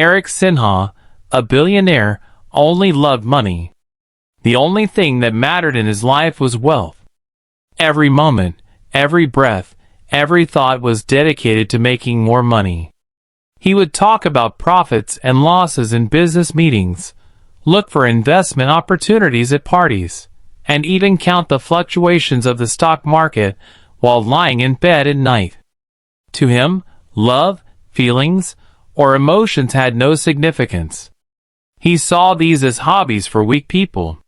Eric Sinha, a billionaire, only loved money. The only thing that mattered in his life was wealth. Every moment, every breath, every thought was dedicated to making more money. He would talk about profits and losses in business meetings, look for investment opportunities at parties, and even count the fluctuations of the stock market while lying in bed at night. To him, love, feelings, or emotions had no significance. He saw these as hobbies for weak people.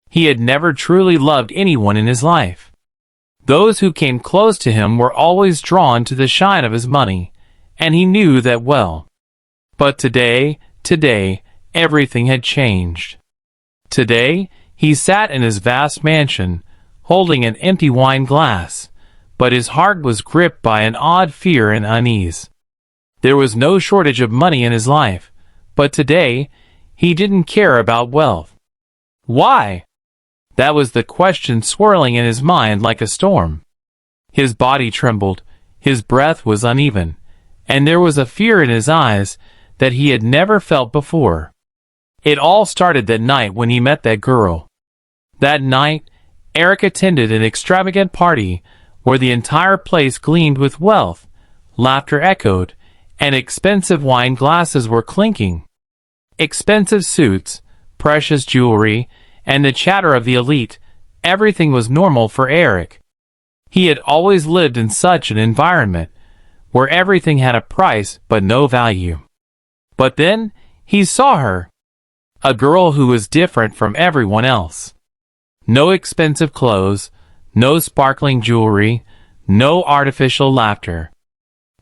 He had never truly loved anyone in his life. Those who came close to him were always drawn to the shine of his money, and he knew that well. But today, everything had changed. Today, he sat in his vast mansion, holding an empty wine glass, but his heart was gripped by an odd fear and unease. There was no shortage of money in his life, but today, he didn't care about wealth. Why? That was the question swirling in his mind like a storm. His body trembled, his breath was uneven, and there was a fear in his eyes that he had never felt before. It all started that night when he met that girl. That night, Eric attended an extravagant party where the entire place gleamed with wealth, laughter echoed, and expensive wine glasses were clinking. Expensive suits, precious jewelry, and the chatter of the elite, everything was normal for Eric. He had always lived in such an environment, where everything had a price but no value. But then, he saw her. A girl who was different from everyone else. No expensive clothes, no sparkling jewelry, no artificial laughter.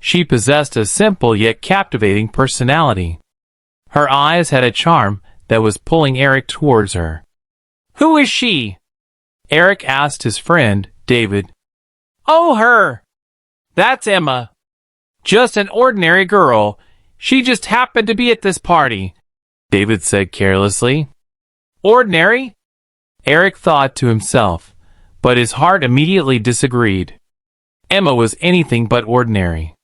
She possessed a simple yet captivating personality. Her eyes had a charm that was pulling Eric towards her. "Who is she?" Eric asked his friend, David. "Oh, her! That's Emma. Just an ordinary girl. She just happened to be at this party," David said carelessly. "Ordinary?" Eric thought to himself, but his heart immediately disagreed. Emma was anything but ordinary.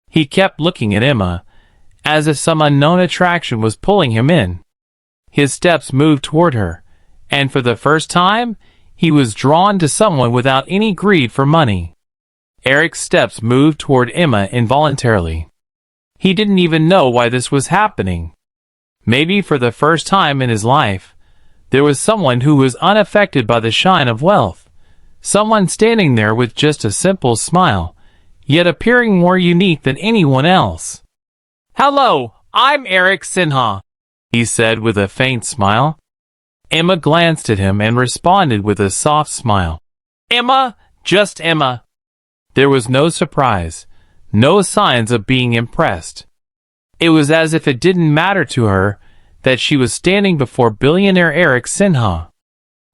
He kept looking at Emma, as if some unknown attraction was pulling him in. His steps moved toward her, and for the first time, he was drawn to someone without any greed for money. Eric's steps moved toward Emma involuntarily. He didn't even know why this was happening. Maybe for the first time in his life, there was someone who was unaffected by the shine of wealth, someone standing there with just a simple smile, yet appearing more unique than anyone else. "Hello, I'm Eric Sinha," he said with a faint smile. Emma glanced at him and responded with a soft smile. "Emma, just Emma." There was no surprise, no signs of being impressed. It was as if it didn't matter to her that she was standing before billionaire Eric Sinha.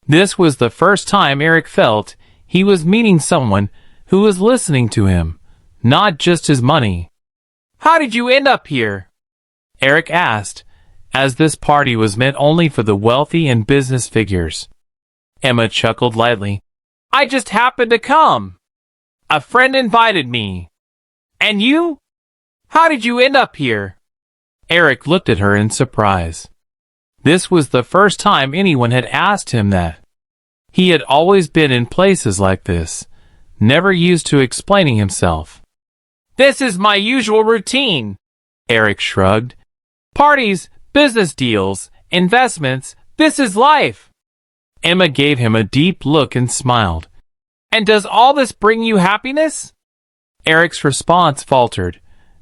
This was the first time Eric felt he was meeting someone who was listening to him, not just his money. "How did you end up here?" Eric asked, as this party was meant only for the wealthy and business figures. Emma chuckled lightly. "I just happened to come. A friend invited me. And you? How did you end up here?" Eric looked at her in surprise. This was the first time anyone had asked him that. He had always been in places like this, never used to explaining himself. "This is my usual routine," Eric shrugged. "Parties, business deals, investments, this is life." Emma gave him a deep look and smiled. "And does all this bring you happiness?" Eric's response faltered.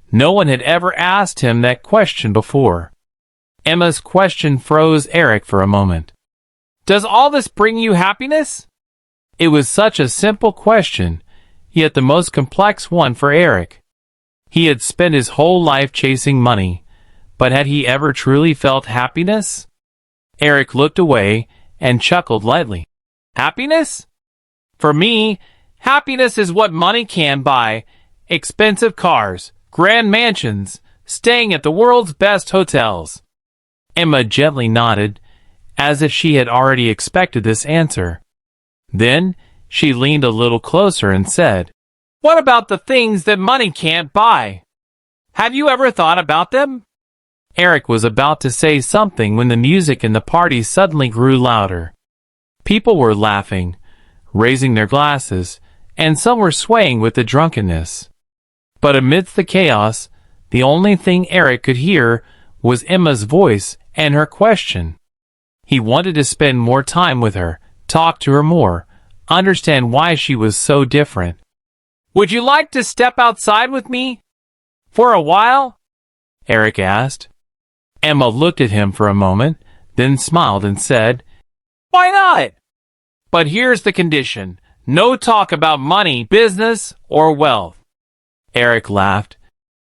No one had ever asked him that question before. Emma's question froze Eric for a moment. "Does all this bring you happiness?" It was such a simple question, yet the most complex one for Eric. He had spent his whole life chasing money, but had he ever truly felt happiness? Eric looked away and chuckled lightly. "Happiness? For me, happiness is what money can buy. Expensive cars, grand mansions, staying at the world's best hotels." Emma gently nodded, as if she had already expected this answer. Then, she leaned a little closer and said, "What about the things that money can't buy? Have you ever thought about them?" Eric was about to say something when the music in the party suddenly grew louder. People were laughing, raising their glasses, and some were swaying with the drunkenness. But amidst the chaos, the only thing Eric could hear was Emma's voice and her question. He wanted to spend more time with her, talk to her more, understand why she was so different. "Would you like to step outside with me? For a while?" Eric asked. Emma looked at him for a moment, then smiled and said, "Why not? But here's the condition. No talk about money, business, or wealth." Eric laughed.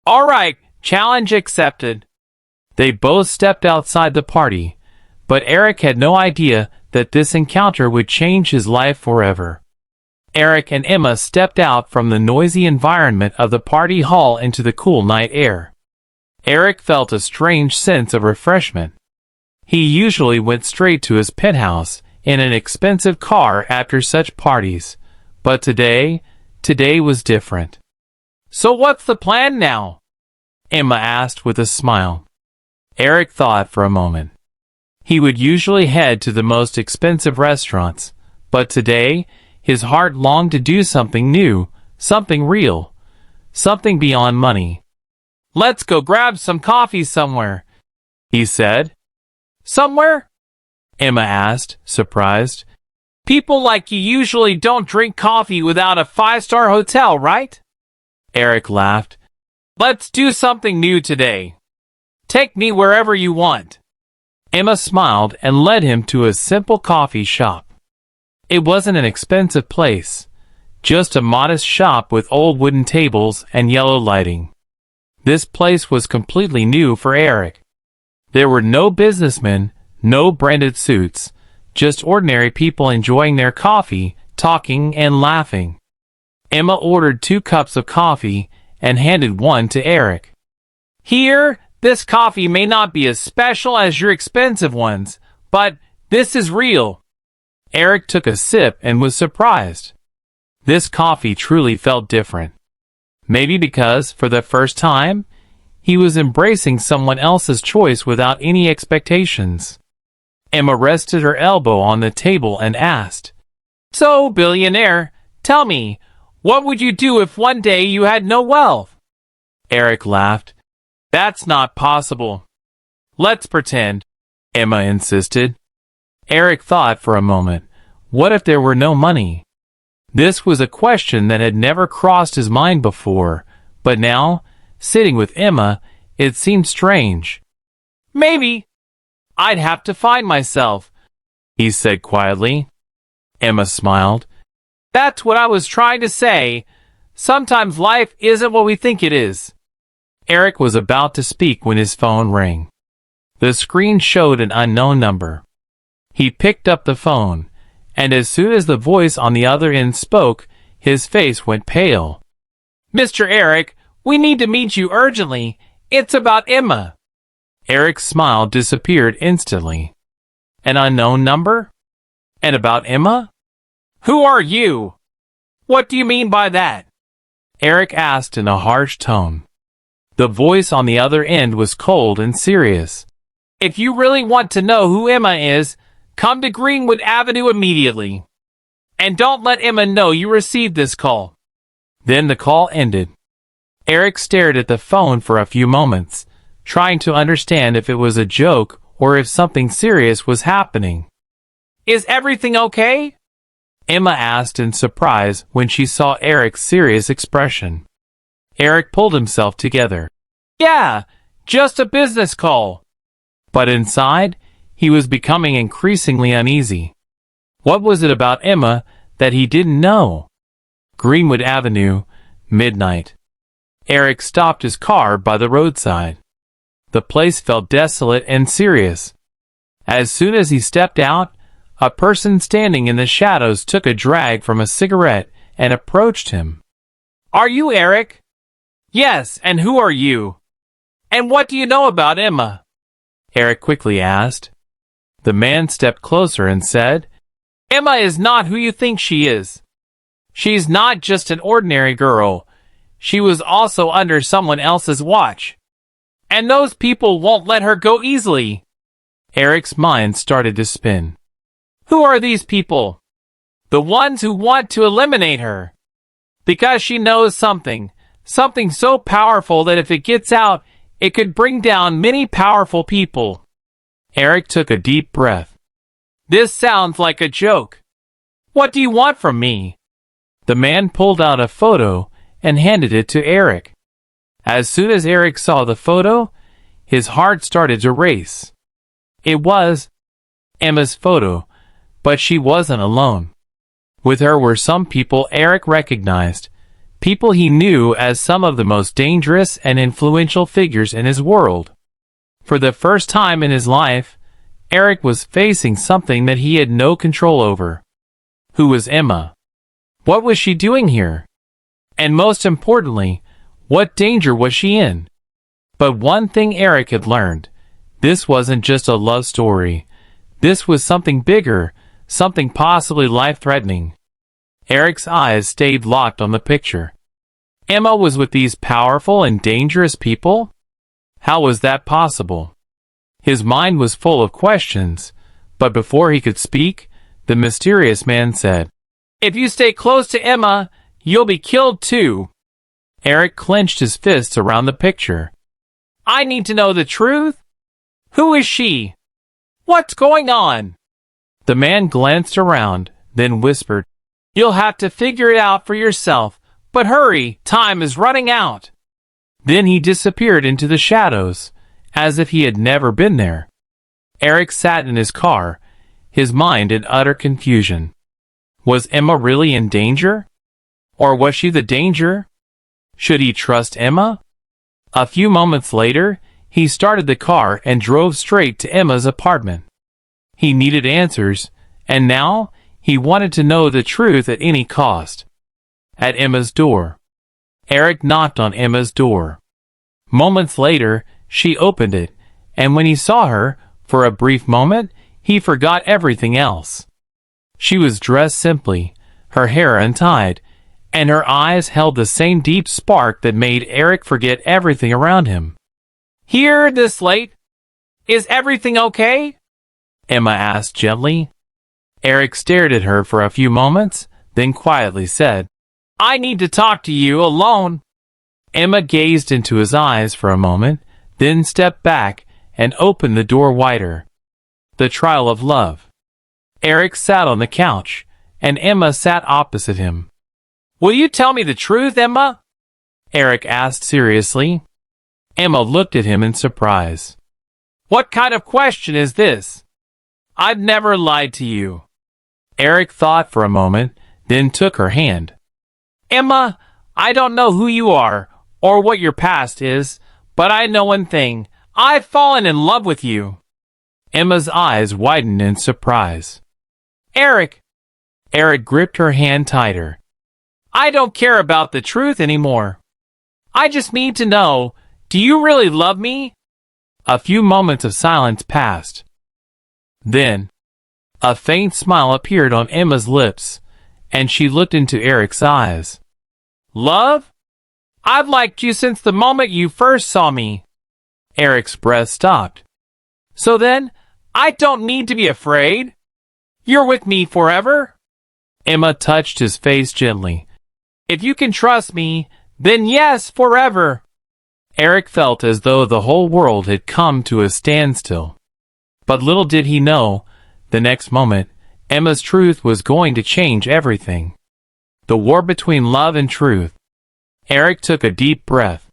"All right, challenge accepted." They both stepped outside the party, but Eric had no idea that this encounter would change his life forever. Eric and Emma stepped out from the noisy environment of the party hall into the cool night air. Eric felt a strange sense of refreshment. He usually went straight to his penthouse in an expensive car after such parties, but today was different. "So what's the plan now?" Emma asked with a smile. Eric thought for a moment. He would usually head to the most expensive restaurants, but today his heart longed to do something new, something real, something beyond money. "Let's go grab some coffee somewhere," he said. "Somewhere?" Emma asked, surprised. "People like you usually don't drink coffee without a 5-star hotel, right?" Eric laughed. "Let's do something new today. Take me wherever you want." Emma smiled and led him to a simple coffee shop. It wasn't an expensive place, just a modest shop with old wooden tables and yellow lighting. This place was completely new for Eric. There were no businessmen, no branded suits, just ordinary people enjoying their coffee, talking and laughing. Emma ordered 2 cups of coffee and handed one to Eric. "Here, this coffee may not be as special as your expensive ones, but this is real." Eric took a sip and was surprised. This coffee truly felt different. Maybe because, for the first time, he was embracing someone else's choice without any expectations. Emma rested her elbow on the table and asked, "So, billionaire, tell me, what would you do if one day you had no wealth?" Eric laughed. "That's not possible." "Let's pretend," Emma insisted. Eric thought for a moment. What if there were no money? This was a question that had never crossed his mind before, but now, sitting with Emma, it seemed strange. "Maybe. I'd have to find myself," he said quietly. Emma smiled. "That's what I was trying to say. Sometimes life isn't what we think it is." Eric was about to speak when his phone rang. The screen showed an unknown number. He picked up the phone, and as soon as the voice on the other end spoke, his face went pale. "Mr. Eric, we need to meet you urgently. It's about Emma." Eric's smile disappeared instantly. "An unknown number? And about Emma? Who are you? What do you mean by that?" Eric asked in a harsh tone. The voice on the other end was cold and serious. "If you really want to know who Emma is, come to Greenwood Avenue immediately. And don't let Emma know you received this call." Then the call ended. Eric stared at the phone for a few moments, trying to understand if it was a joke or if something serious was happening. "Is everything okay?" Emma asked in surprise when she saw Eric's serious expression. Eric pulled himself together. "Yeah, just a business call." But inside, he was becoming increasingly uneasy. What was it about Emma that he didn't know? Greenwood Avenue, midnight. Eric stopped his car by the roadside. The place felt desolate and serious. As soon as he stepped out, a person standing in the shadows took a drag from a cigarette and approached him. "Are you Eric?" "Yes, and who are you? And what do you know about Emma?" Eric quickly asked. The man stepped closer and said, "Emma is not who you think she is. She's not just an ordinary girl. She was also under someone else's watch. And those people won't let her go easily. Eric's mind started to spin. Who are these people? The ones who want to eliminate her. Because she knows something so powerful that if it gets out, it could bring down many powerful people. Eric took a deep breath. This sounds like a joke. What do you want from me? The man pulled out a photo and handed it to Eric. As soon as Eric saw the photo, his heart started to race. It was Emma's photo, but she wasn't alone. With her were some people Eric recognized, people he knew as some of the most dangerous and influential figures in his world. For the first time in his life, Eric was facing something that he had no control over. Who was Emma? What was she doing here? And most importantly, what danger was she in? But one thing Eric had learned, this wasn't just a love story. This was something bigger, something possibly life-threatening. Eric's eyes stayed locked on the picture. Emma was with these powerful and dangerous people? How was that possible? His mind was full of questions, but before he could speak, the mysterious man said, "If you stay close to Emma, you'll be killed too." Eric clenched his fists around the picture. I need to know the truth. Who is she? What's going on? The man glanced around, then whispered, You'll have to figure it out for yourself, but hurry, time is running out. Then he disappeared into the shadows, as if he had never been there. Eric sat in his car, his mind in utter confusion. Was Emma really in danger? Or was she the danger? Should he trust Emma? A few moments later, he started the car and drove straight to Emma's apartment. He needed answers, and now he wanted to know the truth at any cost. At Emma's door. Eric knocked on Emma's door. Moments later, she opened it, and when he saw her, for a brief moment, he forgot everything else. She was dressed simply, her hair untied, and her eyes held the same deep spark that made Eric forget everything around him. Here this late? Is everything okay? Emma asked gently. Eric stared at her for a few moments, then quietly said, I need to talk to you alone. Emma gazed into his eyes for a moment, then stepped back and opened the door wider. The trial of love. Eric sat on the couch, and Emma sat opposite him. Will you tell me the truth, Emma? Eric asked seriously. Emma looked at him in surprise. What kind of question is this? I've never lied to you. Eric thought for a moment, then took her hand. Emma, I don't know who you are, or what your past is, but I know one thing. I've fallen in love with you. Emma's eyes widened in surprise. Eric! Eric gripped her hand tighter. I don't care about the truth anymore. I just need to know, do you really love me? A few moments of silence passed. Then, a faint smile appeared on Emma's lips, and she looked into Eric's eyes. Love? I've liked you since the moment you first saw me. Eric's breath stopped. So then, I don't need to be afraid. You're with me forever? Emma touched his face gently. If you can trust me, then yes, forever. Eric felt as though the whole world had come to a standstill. But little did he know, the next moment, Emma's truth was going to change everything. The war between love and truth. Eric took a deep breath.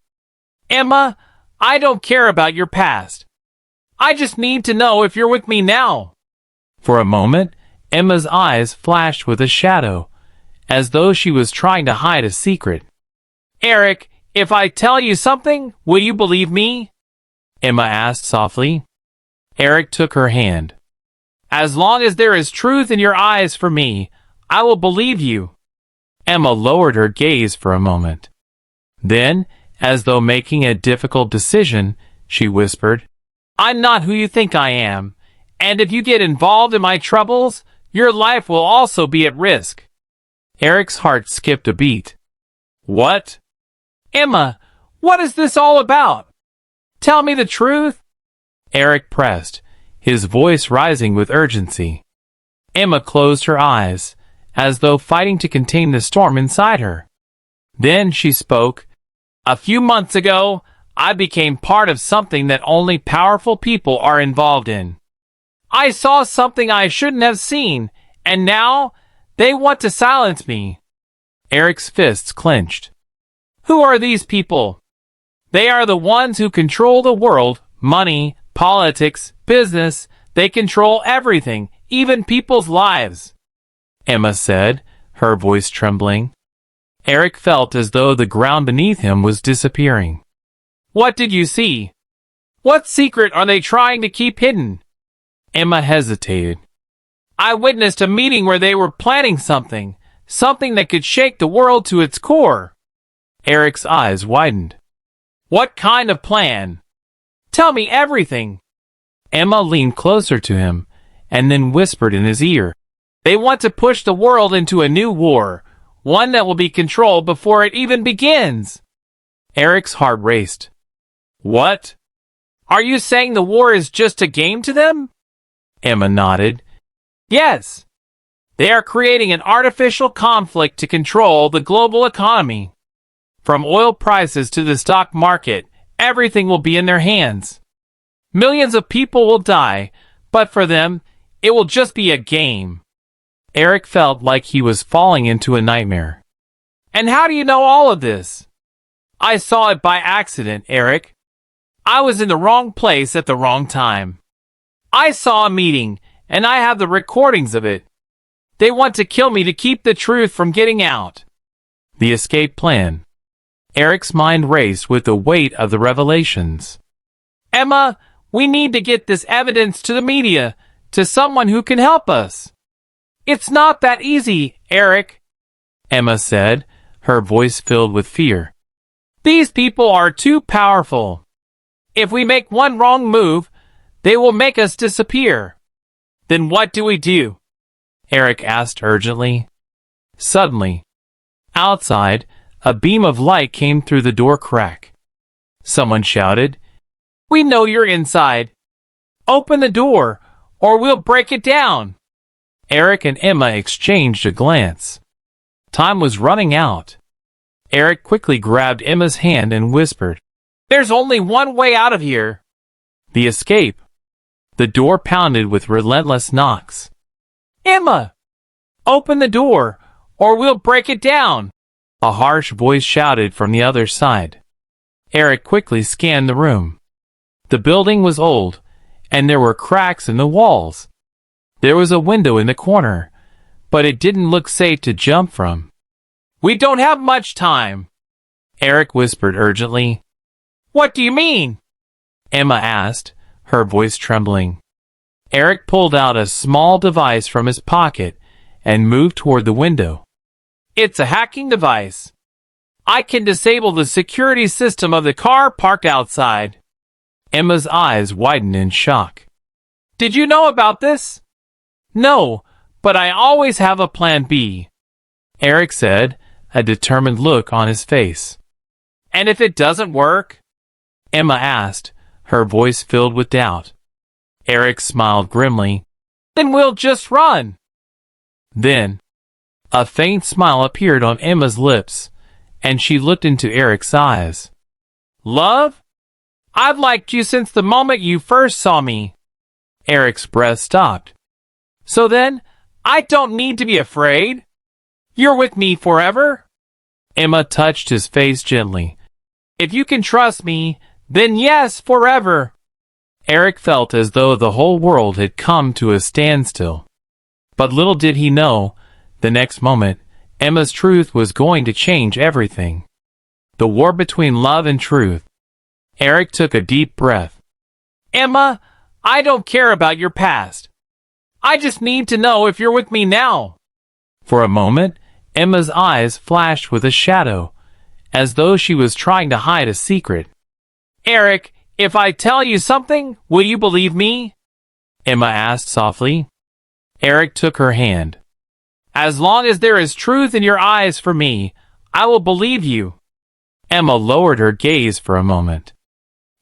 Emma, I don't care about your past. I just need to know if you're with me now. For a moment, Emma's eyes flashed with a shadow, as though she was trying to hide a secret. Eric, if I tell you something, will you believe me? Emma asked softly. Eric took her hand. As long as there is truth in your eyes for me, I will believe you. Emma lowered her gaze for a moment. Then, as though making a difficult decision, she whispered, I'm not who you think I am, and if you get involved in my troubles, your life will also be at risk. Eric's heart skipped a beat. What? Emma, what is this all about? Tell me the truth. Eric pressed, his voice rising with urgency. Emma closed her eyes, as though fighting to contain the storm inside her. Then she spoke. A few months ago, I became part of something that only powerful people are involved in. I saw something I shouldn't have seen, and now they want to silence me. Eric's fists clenched. Who are these people? They are the ones who control the world, money, politics, business. They control everything, even people's lives, Emma said, her voice trembling. Eric felt as though the ground beneath him was disappearing. What did you see? What secret are they trying to keep hidden? Emma hesitated. I witnessed a meeting where they were planning something that could shake the world to its core. Eric's eyes widened. What kind of plan? Tell me everything. Emma leaned closer to him, and then whispered in his ear. They want to push the world into a new war, one that will be controlled before it even begins. Eric's heart raced. What? Are you saying the war is just a game to them? Emma nodded. Yes. They are creating an artificial conflict to control the global economy. From oil prices to the stock market, everything will be in their hands. Millions of people will die, but for them, it will just be a game. Eric felt like he was falling into a nightmare. And how do you know all of this? I saw it by accident, Eric. I was in the wrong place at the wrong time. I saw a meeting, and I have the recordings of it. They want to kill me to keep the truth from getting out. The escape plan. Eric's mind raced with the weight of the revelations. Emma, we need to get this evidence to the media, to someone who can help us. It's not that easy, Eric, Emma said, her voice filled with fear. These people are too powerful. If we make one wrong move, they will make us disappear. Then what do we do? Eric asked urgently. Suddenly, outside, a beam of light came through the door crack. Someone shouted, We know you're inside. Open the door, or we'll break it down. Eric and Emma exchanged a glance. Time was running out. Eric quickly grabbed Emma's hand and whispered, There's only one way out of here. The escape. The door pounded with relentless knocks. Emma! Open the door, or we'll break it down. A harsh voice shouted from the other side. Eric quickly scanned the room. The building was old, and there were cracks in the walls. There was a window in the corner, but it didn't look safe to jump from. We don't have much time, Eric whispered urgently. What do you mean? Emma asked, her voice trembling. Eric pulled out a small device from his pocket and moved toward the window. It's a hacking device. I can disable the security system of the car parked outside. Emma's eyes widened in shock. Did you know about this? No, but I always have a plan B, Eric said, a determined look on his face. And if it doesn't work? Emma asked, her voice filled with doubt. Eric smiled grimly. Then we'll just run. Then, a faint smile appeared on Emma's lips, and she looked into Eric's eyes. Love? I've liked you since the moment you first saw me. Eric's breath stopped. So then, I don't need to be afraid. You're with me forever? Emma touched his face gently. If you can trust me, then yes, forever. Eric felt as though the whole world had come to a standstill. But little did he know, the next moment, Emma's truth was going to change everything. The war between love and truth. Eric took a deep breath. Emma, I don't care about your past. I just need to know if you're with me now. For a moment, Emma's eyes flashed with a shadow, as though she was trying to hide a secret. Eric, if I tell you something, will you believe me? Emma asked softly. Eric took her hand. As long as there is truth in your eyes for me, I will believe you. Emma lowered her gaze for a moment.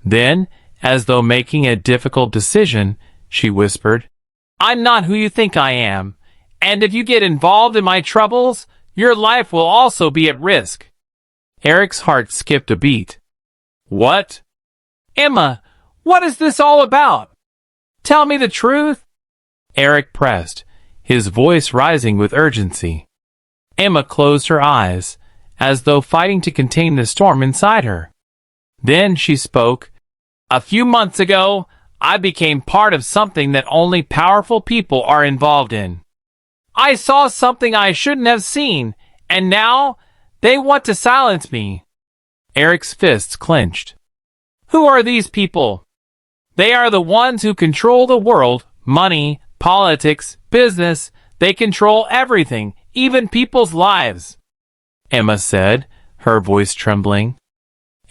Then, as though making a difficult decision, she whispered, "I'm not who you think I am, and if you get involved in my troubles, your life will also be at risk." Eric's heart skipped a beat. "What?" "Emma, what is this all about? Tell me the truth." Eric pressed, his voice rising with urgency. Emma closed her eyes, as though fighting to contain the storm inside her. Then she spoke. "A few months ago, I became part of something that only powerful people are involved in. I saw something I shouldn't have seen, and now they want to silence me." Eric's fists clenched. "Who are these people?" "They are the ones who control the world, money, politics, business. They control everything, even people's lives," Emma said, her voice trembling.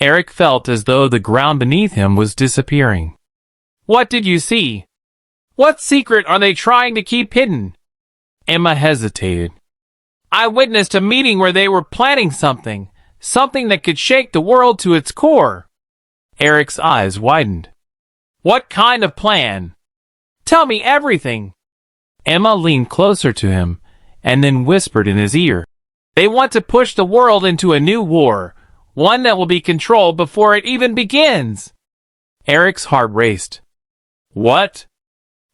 Eric felt as though the ground beneath him was disappearing. "What did you see? What secret are they trying to keep hidden?" Emma hesitated. "I witnessed a meeting where they were planning something that could shake the world to its core." Eric's eyes widened. "What kind of plan? Tell me everything." Emma leaned closer to him, and then whispered in his ear, "They want to push the world into a new war, one that will be controlled before it even begins." Eric's heart raced. "What?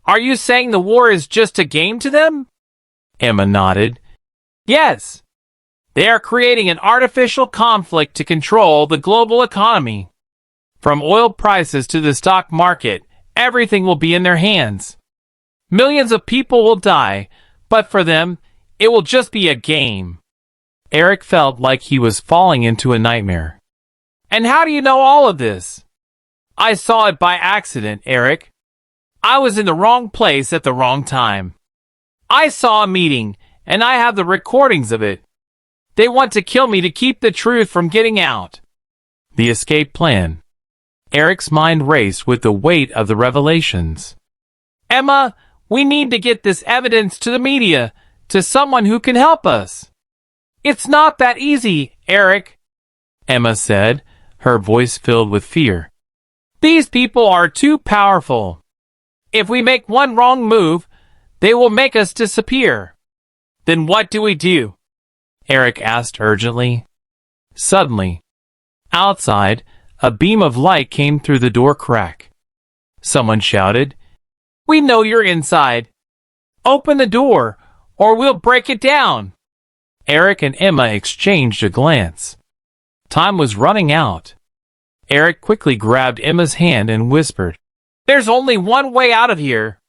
Are you saying the war is just a game to them?" Emma nodded. "Yes. They are creating an artificial conflict to control the global economy. From oil prices to the stock market, everything will be in their hands. Millions of people will die, but for them, it will just be a game." Eric felt like he was falling into a nightmare. "And how do you know all of this?" "I saw it by accident, Eric. I was in the wrong place at the wrong time. I saw a meeting, and I have the recordings of it. They want to kill me to keep the truth from getting out." The escape plan. Eric's mind raced with the weight of the revelations. "Emma, we need to get this evidence to the media, to someone who can help us." "It's not that easy, Eric," Emma said, her voice filled with fear. "These people are too powerful. If we make one wrong move, they will make us disappear." "Then what do we do?" Eric asked urgently. Suddenly, outside, a beam of light came through the door crack. Someone shouted, "We know you're inside. Open the door, or we'll break it down." Eric and Emma exchanged a glance. Time was running out. Eric quickly grabbed Emma's hand and whispered, "There's only one way out of here."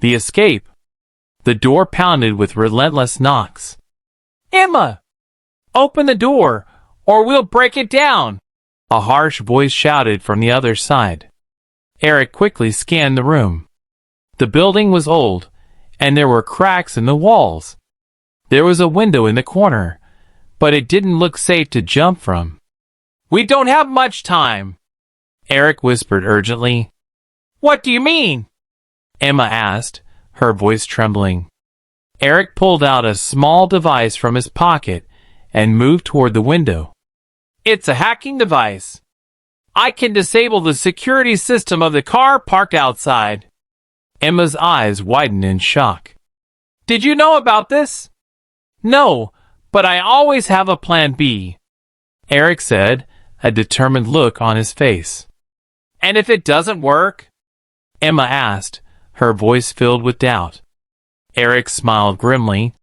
The escape. The door pounded with relentless knocks. "Emma, open the door, or we'll break it down," a harsh voice shouted from the other side. Eric quickly scanned the room. The building was old, and there were cracks in the walls. There was a window in the corner, but it didn't look safe to jump from. "We don't have much time," Eric whispered urgently. "What do you mean?" Emma asked, her voice trembling. Eric pulled out a small device from his pocket and moved toward the window. "It's a hacking device. I can disable the security system of the car parked outside." Emma's eyes widened in shock. "Did you know about this?" "No, but I always have a plan B," Eric said, a determined look on his face. "And if it doesn't work?" Emma asked, her voice filled with doubt. Eric smiled grimly.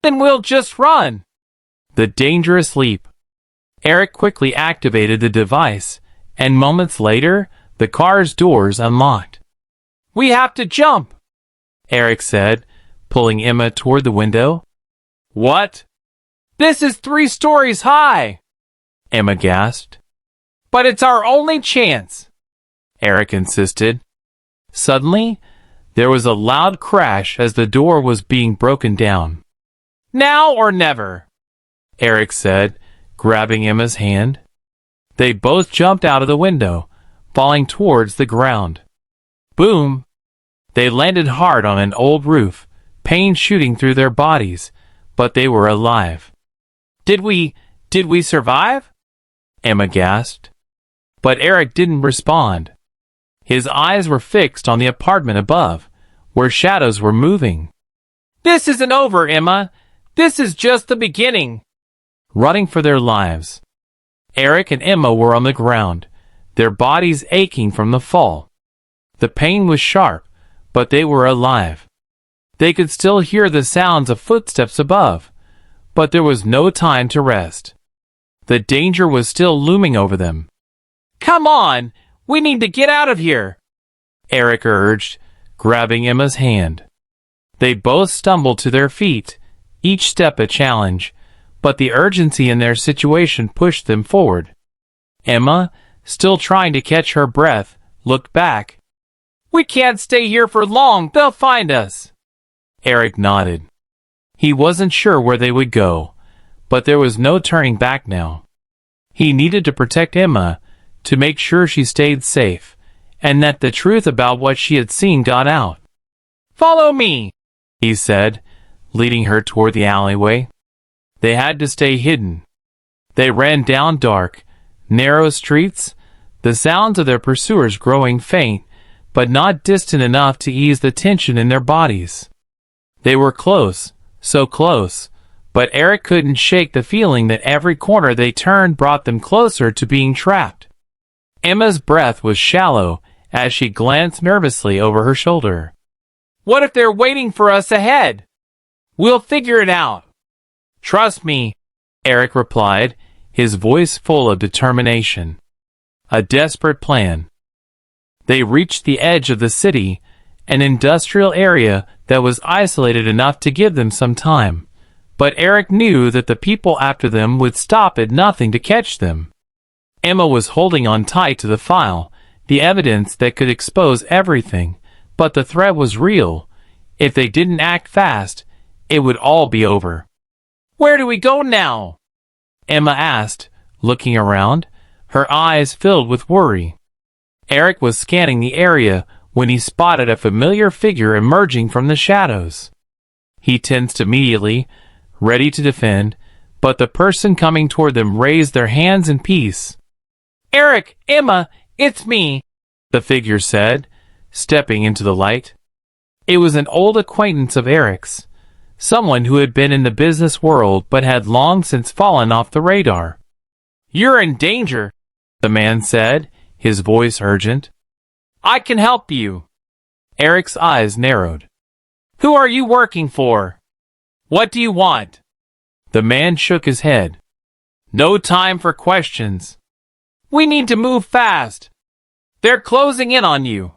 "Then we'll just run." The dangerous leap. Eric quickly activated the device, and moments later, the car's doors unlocked. "We have to jump," Eric said, pulling Emma toward the window. "What? This is 3 stories high," Emma gasped. "But it's our only chance," Eric insisted. Suddenly, there was a loud crash as the door was being broken down. "Now or never," Eric said, grabbing Emma's hand. They both jumped out of the window, falling towards the ground. Boom! They landed hard on an old roof, pain shooting through their bodies, but they were alive. Did we survive?" Emma gasped. But Eric didn't respond. His eyes were fixed on the apartment above, where shadows were moving. "This isn't over, Emma. This is just the beginning." Running for their lives, Eric and Emma were on the ground, their bodies aching from the fall. The pain was sharp, but they were alive. They could still hear the sounds of footsteps above, but there was no time to rest. The danger was still looming over them. "Come on, we need to get out of here," Eric urged, grabbing Emma's hand. They both stumbled to their feet, each step a challenge, but the urgency in their situation pushed them forward. Emma, still trying to catch her breath, looked back. "We can't stay here for long, they'll find us." Eric nodded. He wasn't sure where they would go, but there was no turning back now. He needed to protect Emma, to make sure she stayed safe, and that the truth about what she had seen got out. "Follow me," he said, leading her toward the alleyway. They had to stay hidden. They ran down dark, narrow streets, the sounds of their pursuers growing faint, but not distant enough to ease the tension in their bodies. They were close, so close, but Eric couldn't shake the feeling that every corner they turned brought them closer to being trapped. Emma's breath was shallow as she glanced nervously over her shoulder. "What if they're waiting for us ahead? We'll figure it out." "Trust me," Eric replied, his voice full of determination. A desperate plan. They reached the edge of the city, an industrial area that was isolated enough to give them some time, but Eric knew that the people after them would stop at nothing to catch them. Emma was holding on tight to the file, the evidence that could expose everything, but the threat was real. If they didn't act fast, it would all be over. "Where do we go now?" Emma asked, looking around, her eyes filled with worry. Eric was scanning the area when he spotted a familiar figure emerging from the shadows. He tensed immediately, ready to defend, but the person coming toward them raised their hands in peace. "Eric, Emma, it's me," the figure said, stepping into the light. It was an old acquaintance of Eric's, someone who had been in the business world but had long since fallen off the radar. "You're in danger," the man said, his voice urgent. "I can help you." Eric's eyes narrowed. "Who are you working for? What do you want?" The man shook his head. "No time for questions. We need to move fast. They're closing in on you.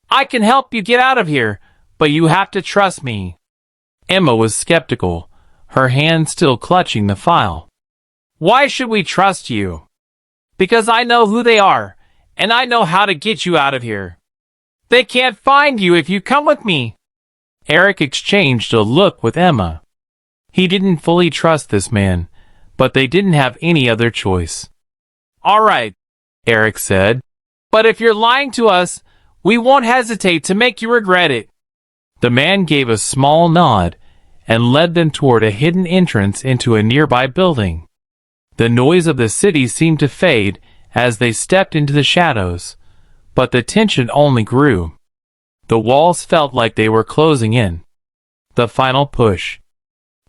I can help you get out of here, but you have to trust me." Emma was skeptical, her hand still clutching the file. "Why should we trust you?" "Because I know who they are, and I know how to get you out of here. They can't find you if you come with me." Eric exchanged a look with Emma. He didn't fully trust this man, but they didn't have any other choice. "All right," Eric said, "but if you're lying to us, we won't hesitate to make you regret it." The man gave a small nod and led them toward a hidden entrance into a nearby building. The noise of the city seemed to fade as they stepped into the shadows, but the tension only grew. The walls felt like they were closing in. The final push.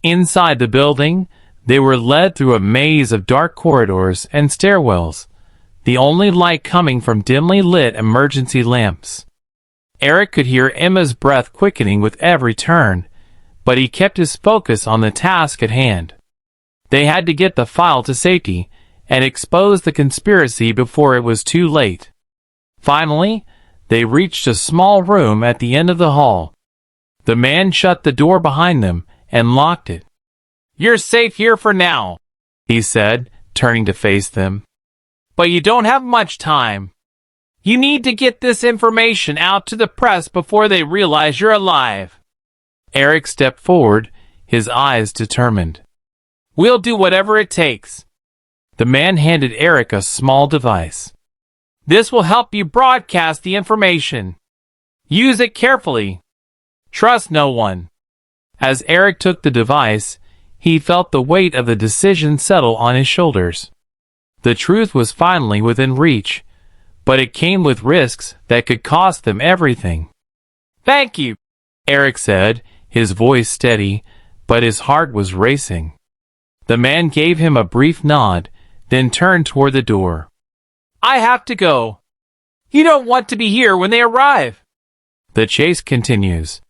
Inside the building, they were led through a maze of dark corridors and stairwells, the only light coming from dimly lit emergency lamps. Eric could hear Emma's breath quickening with every turn, but he kept his focus on the task at hand. They had to get the file to safety and expose the conspiracy before it was too late. Finally, they reached a small room at the end of the hall. The man shut the door behind them and locked it. "You're safe here for now," he said, turning to face them. "But you don't have much time. You need to get this information out to the press before they realize you're alive." Eric stepped forward, his eyes determined. "We'll do whatever it takes." The man handed Eric a small device. "This will help you broadcast the information. Use it carefully. Trust no one." As Eric took the device, he felt the weight of the decision settle on his shoulders. The truth was finally within reach, but it came with risks that could cost them everything. "Thank you," Eric said, his voice steady, but his heart was racing. The man gave him a brief nod, then turned toward the door. "I have to go. You don't want to be here when they arrive." The chase continues.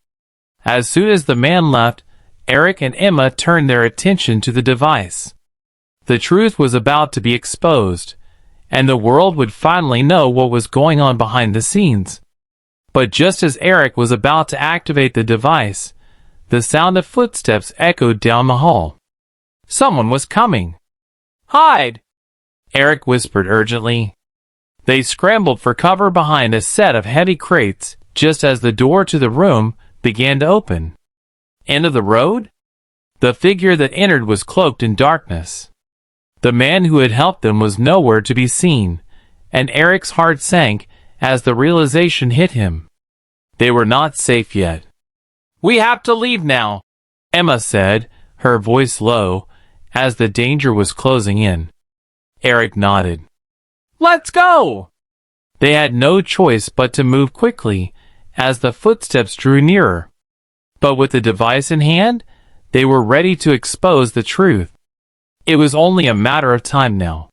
As soon as the man left, Eric and Emma turned their attention to the device. The truth was about to be exposed, and the world would finally know what was going on behind the scenes. But just as Eric was about to activate the device, the sound of footsteps echoed down the hall. Someone was coming. "Hide!" Eric whispered urgently. They scrambled for cover behind a set of heavy crates just as the door to the room began to open. End of the road? The figure that entered was cloaked in darkness. The man who had helped them was nowhere to be seen, and Eric's heart sank as the realization hit him. They were not safe yet. "We have to leave now," Emma said, her voice low, as the danger was closing in. Eric nodded. "Let's go!" They had no choice but to move quickly as the footsteps drew nearer. But with the device in hand, they were ready to expose the truth. It was only a matter of time now.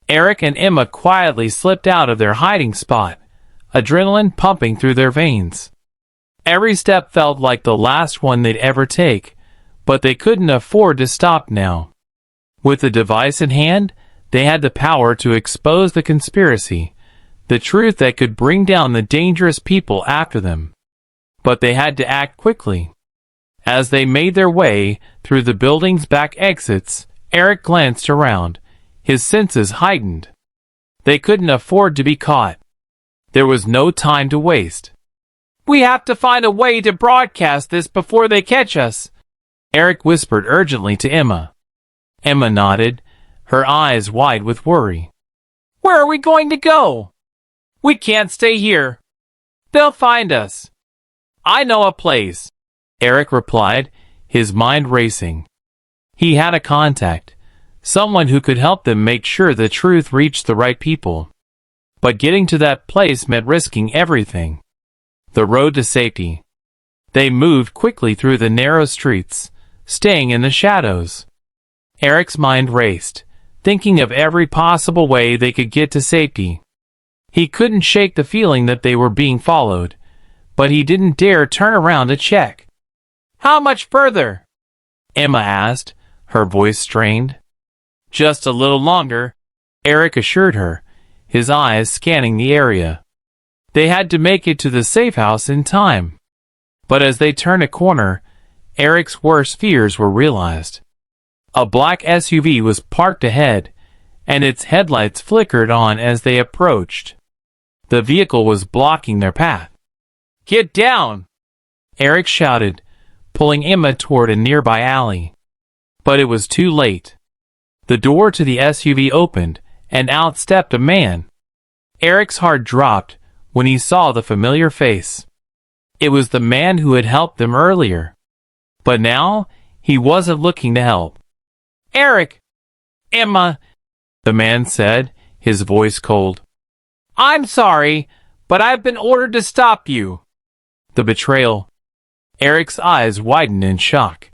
Eric and Emma quietly slipped out of their hiding spot, adrenaline pumping through their veins. Every step felt like the last one they'd ever take, but they couldn't afford to stop now. With the device in hand, they had the power to expose the conspiracy, the truth that could bring down the dangerous people after them. But they had to act quickly. As they made their way through the building's back exits, Eric glanced around, his senses heightened. They couldn't afford to be caught. There was no time to waste. "We have to find a way to broadcast this before they catch us," Eric whispered urgently to Emma. Emma nodded, her eyes wide with worry. "Where are we going to go? We can't stay here. They'll find us." "I know a place," Eric replied, his mind racing. He had a contact, someone who could help them make sure the truth reached the right people. But getting to that place meant risking everything. The road to safety. They moved quickly through the narrow streets, staying in the shadows. Eric's mind raced, thinking of every possible way they could get to safety. He couldn't shake the feeling that they were being followed, but he didn't dare turn around to check. "How much further?" Emma asked, her voice strained. "Just a little longer," Eric assured her, his eyes scanning the area. They had to make it to the safe house in time. But as they turned a corner, Eric's worst fears were realized. A black SUV was parked ahead, and its headlights flickered on as they approached. The vehicle was blocking their path. "Get down!" Eric shouted, pulling Emma toward a nearby alley. But it was too late. The door to the SUV opened, and out stepped a man. Eric's heart dropped when he saw the familiar face. It was the man who had helped them earlier. But now, he wasn't looking to help. "Eric! Emma!" the man said, his voice cold. "I'm sorry, but I've been ordered to stop you." The betrayal. Eric's eyes widened in shock.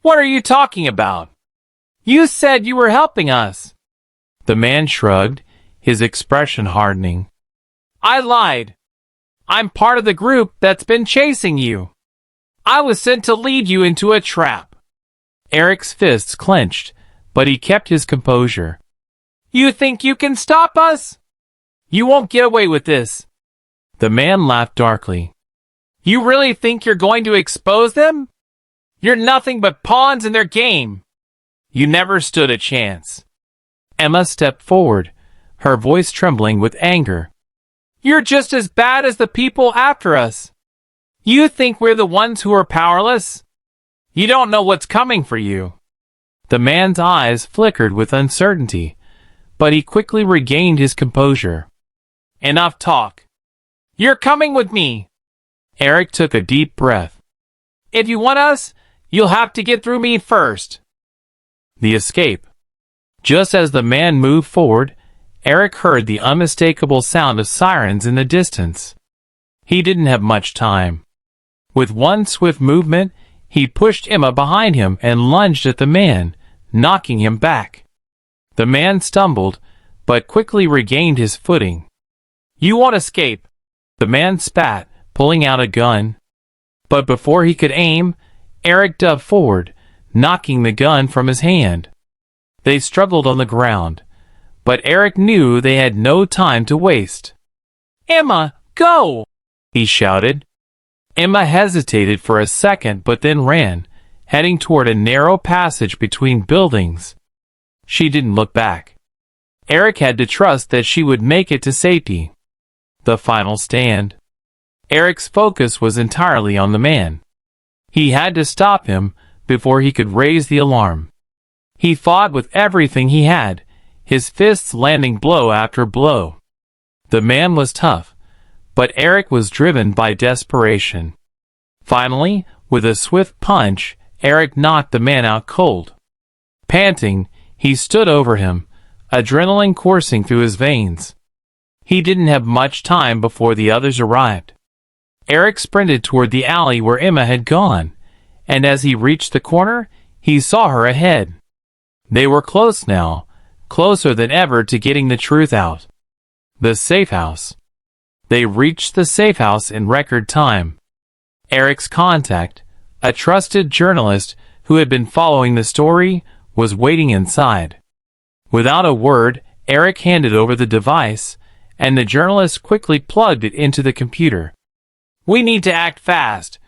"What are you talking about? You said you were helping us." The man shrugged, his expression hardening. "I lied. I'm part of the group that's been chasing you. I was sent to lead you into a trap." Eric's fists clenched, but he kept his composure. "You think you can stop us? You won't get away with this." The man laughed darkly. "You really think you're going to expose them? You're nothing but pawns in their game. You never stood a chance." Emma stepped forward, her voice trembling with anger. "You're just as bad as the people after us. You think we're the ones who are powerless? You don't know what's coming for you." The man's eyes flickered with uncertainty, but he quickly regained his composure. "Enough talk. You're coming with me." Eric took a deep breath. "If you want us, you'll have to get through me first." The escape. Just as the man moved forward, Eric heard the unmistakable sound of sirens in the distance. He didn't have much time. With one swift movement, he pushed Emma behind him and lunged at the man, knocking him back. The man stumbled, but quickly regained his footing. "You won't escape," the man spat, pulling out a gun. But before he could aim, Eric dove forward, knocking the gun from his hand. They struggled on the ground, but Eric knew they had no time to waste. "Emma, go!" he shouted. Emma hesitated for a second but then ran, heading toward a narrow passage between buildings. She didn't look back. Eric had to trust that she would make it to safety. The final stand. Eric's focus was entirely on the man. He had to stop him before he could raise the alarm. He fought with everything he had, his fists landing blow after blow. The man was tough, but Eric was driven by desperation. Finally, with a swift punch, Eric knocked the man out cold. Panting, he stood over him, adrenaline coursing through his veins. He didn't have much time before the others arrived. Eric sprinted toward the alley where Emma had gone, and as he reached the corner, he saw her ahead. They were close now, closer than ever to getting the truth out. The safe house. They reached the safe house in record time. Eric's contact, a trusted journalist who had been following the story, was waiting inside. Without a word, Eric handed over the device, and the journalist quickly plugged it into the computer. "We need to act fast,"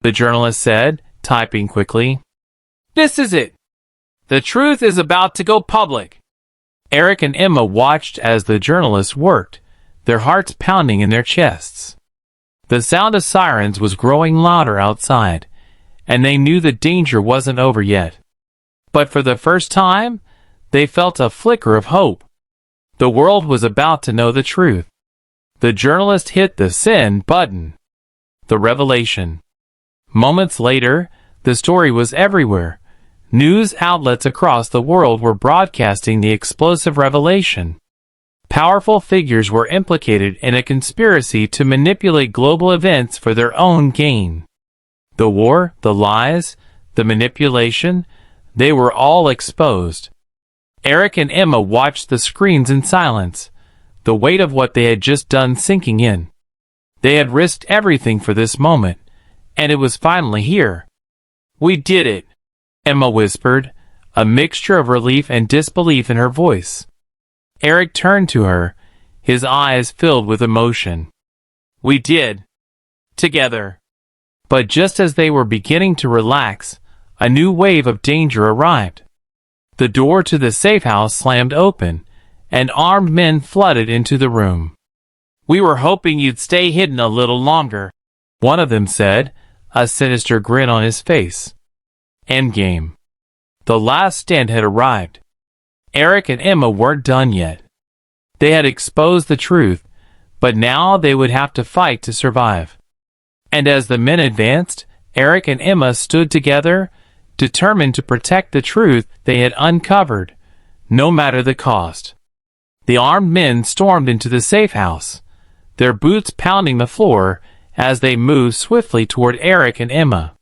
the journalist said, typing quickly. "This is it. The truth is about to go public." Eric and Emma watched as the journalist worked, their hearts pounding in their chests. The sound of sirens was growing louder outside, and they knew the danger wasn't over yet. But for the first time, they felt a flicker of hope. The world was about to know the truth. The journalist hit the send button. The revelation. Moments later, the story was everywhere. News outlets across the world were broadcasting the explosive revelation. Powerful figures were implicated in a conspiracy to manipulate global events for their own gain. The war, the lies, the manipulation, they were all exposed. Eric and Emma watched the screens in silence, the weight of what they had just done sinking in. They had risked everything for this moment, and it was finally here. "We did it," Emma whispered, a mixture of relief and disbelief in her voice. Eric turned to her, his eyes filled with emotion. "We did. Together." But just as they were beginning to relax, a new wave of danger arrived. The door to the safe house slammed open, and armed men flooded into the room. "We were hoping you'd stay hidden a little longer," one of them said, a sinister grin on his face. Endgame. The last stand had arrived. Eric and Emma weren't done yet. They had exposed the truth, but now they would have to fight to survive. And as the men advanced, Eric and Emma stood together, determined to protect the truth they had uncovered, no matter the cost. The armed men stormed into the safe house, their boots pounding the floor as they moved swiftly toward Eric and Emma.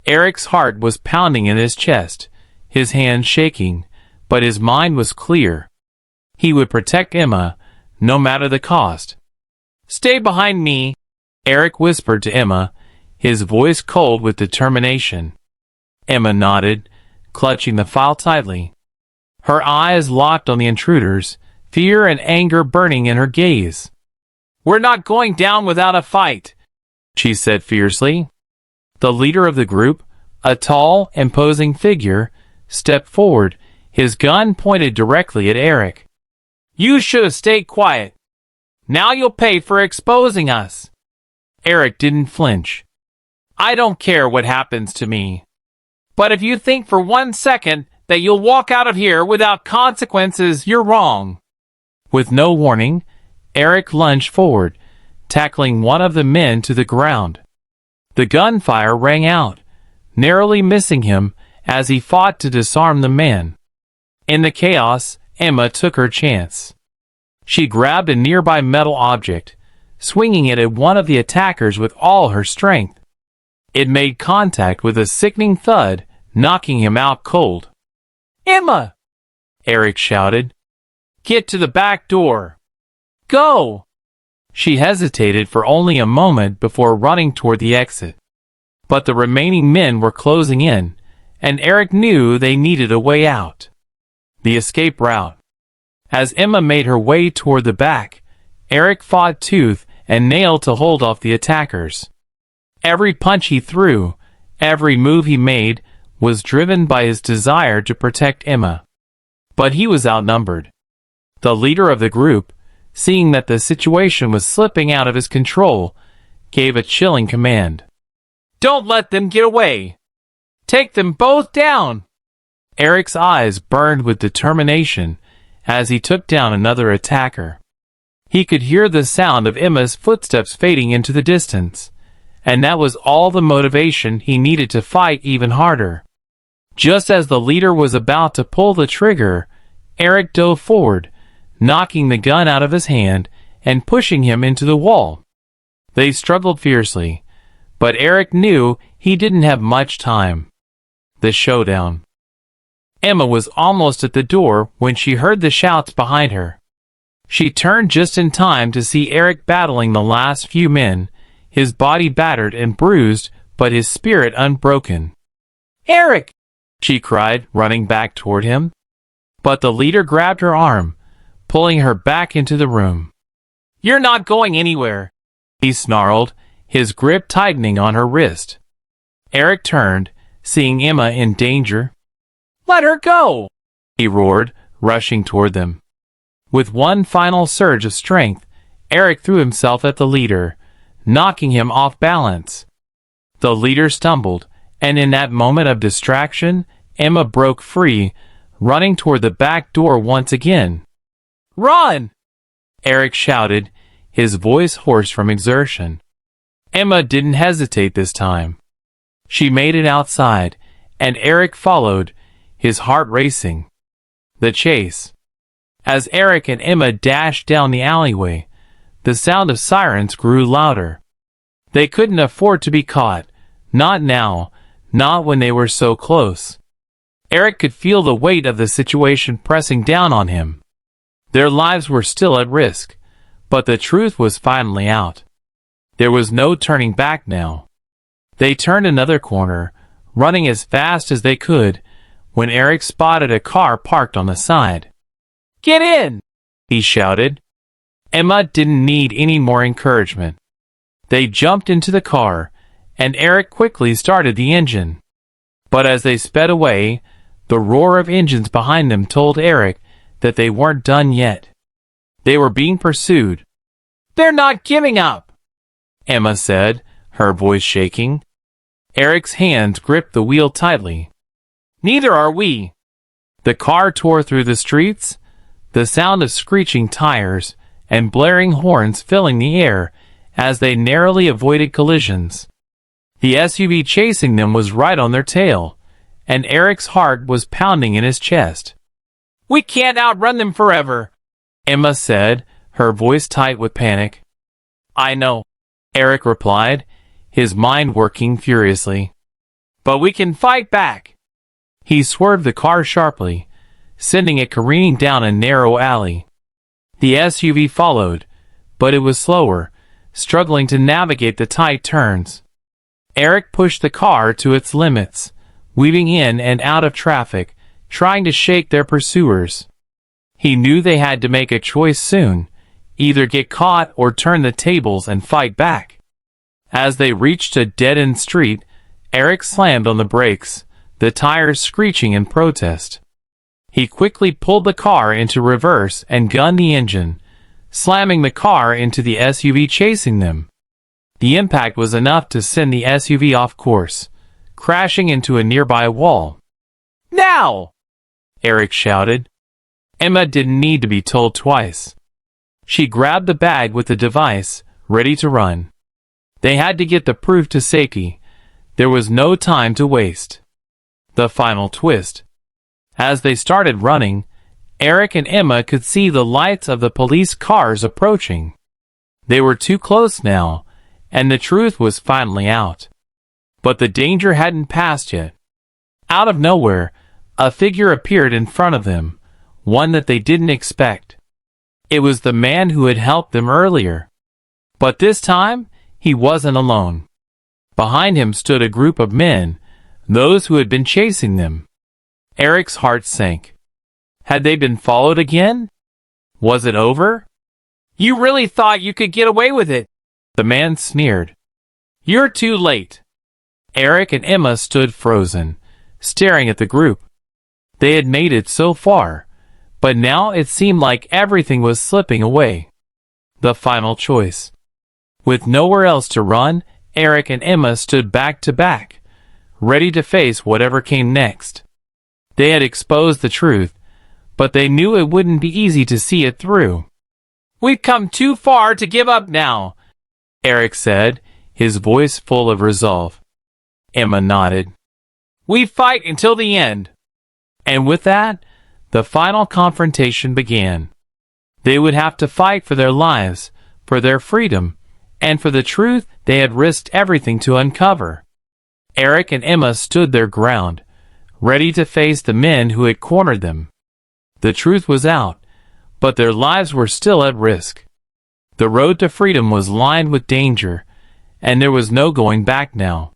Eric's heart was pounding in his chest, his hands shaking, but his mind was clear. He would protect Emma, no matter the cost. "Stay behind me," Eric whispered to Emma, his voice cold with determination. Emma nodded, clutching the file tightly. Her eyes locked on the intruders, fear and anger burning in her gaze. "We're not going down without a fight," she said fiercely. The leader of the group, a tall, imposing figure, stepped forward, his gun pointed directly at Eric. "You should have stayed quiet. Now you'll pay for exposing us." Eric didn't flinch. "I don't care what happens to me. But if you think for 1 second that you'll walk out of here without consequences, you're wrong." With no warning, Eric lunged forward, tackling one of the men to the ground. The gunfire rang out, narrowly missing him as he fought to disarm the man. In the chaos, Emma took her chance. She grabbed a nearby metal object, swinging it at one of the attackers with all her strength. It made contact with a sickening thud, knocking him out cold. "Emma!" Eric shouted. "Get to the back door! Go!" She hesitated for only a moment before running toward the exit. But the remaining men were closing in, and Eric knew they needed a way out. The escape route. As Emma made her way toward the back, Eric fought tooth and nail to hold off the attackers. Every punch he threw, every move he made, was driven by his desire to protect Emma. But he was outnumbered. The leader of the group, seeing that the situation was slipping out of his control, gave a chilling command. "Don't let them get away! Take them both down!" Eric's eyes burned with determination as he took down another attacker. He could hear the sound of Emma's footsteps fading into the distance, and that was all the motivation he needed to fight even harder. Just as the leader was about to pull the trigger, Eric dove forward, knocking the gun out of his hand and pushing him into the wall. They struggled fiercely, but Eric knew he didn't have much time. The showdown. Emma was almost at the door when she heard the shouts behind her. She turned just in time to see Eric battling the last few men, his body battered and bruised, but his spirit unbroken. "Eric!" she cried, running back toward him. But the leader grabbed her arm, pulling her back into the room. "You're not going anywhere," he snarled, his grip tightening on her wrist. Eric turned, seeing Emma in danger. "Let her go!" he roared, rushing toward them. With one final surge of strength, Eric threw himself at the leader, knocking him off balance. The leader stumbled, and in that moment of distraction, Emma broke free, running toward the back door once again. "Run!" Eric shouted, his voice hoarse from exertion. Emma didn't hesitate this time. She made it outside, and Eric followed, his heart racing. The chase. As Eric and Emma dashed down the alleyway, the sound of sirens grew louder. They couldn't afford to be caught, not now, not when they were so close. Eric could feel the weight of the situation pressing down on him. Their lives were still at risk, but the truth was finally out. There was no turning back now. They turned another corner, running as fast as they could, when Eric spotted a car parked on the side. "Get in!" he shouted. Emma didn't need any more encouragement. They jumped into the car, and Eric quickly started the engine. But as they sped away, the roar of engines behind them told Eric that they weren't done yet. They were being pursued. "They're not giving up," Emma said, her voice shaking. Eric's hands gripped the wheel tightly. "Neither are we." The car tore through the streets, the sound of screeching tires and blaring horns filling the air as they narrowly avoided collisions. The SUV chasing them was right on their tail, and Eric's heart was pounding in his chest. "We can't outrun them forever," Emma said, her voice tight with panic. "I know," Eric replied, his mind working furiously. "But we can fight back." He swerved the car sharply, sending it careening down a narrow alley. The SUV followed, but it was slower, struggling to navigate the tight turns. Eric pushed the car to its limits, weaving in and out of traffic, trying to shake their pursuers. He knew they had to make a choice soon, either get caught or turn the tables and fight back. As they reached a dead-end street, Eric slammed on the brakes, the tires screeching in protest. He quickly pulled the car into reverse and gunned the engine, slamming the car into the SUV chasing them. The impact was enough to send the SUV off course, crashing into a nearby wall. "Now!" Eric shouted. Emma didn't need to be told twice. She grabbed the bag with the device, ready to run. They had to get the proof to safety. There was no time to waste. The final twist. As they started running, Eric and Emma could see the lights of the police cars approaching. They were too close now, and the truth was finally out. But the danger hadn't passed yet. Out of nowhere, a figure appeared in front of them, one that they didn't expect. It was the man who had helped them earlier. But this time, he wasn't alone. Behind him stood a group of men, those who had been chasing them. Eric's heart sank. Had they been followed again? Was it over? "You really thought you could get away with it," the man sneered. "You're too late." Eric and Emma stood frozen, staring at the group. They had made it so far, but now it seemed like everything was slipping away. The final choice. With nowhere else to run, Eric and Emma stood back to back, ready to face whatever came next. They had exposed the truth, but they knew it wouldn't be easy to see it through. "We've come too far to give up now," Eric said, his voice full of resolve. Emma nodded. "We fight until the end." And with that, the final confrontation began. They would have to fight for their lives, for their freedom, and for the truth they had risked everything to uncover. Eric and Emma stood their ground, ready to face the men who had cornered them. The truth was out, but their lives were still at risk. The road to freedom was lined with danger, and there was no going back now.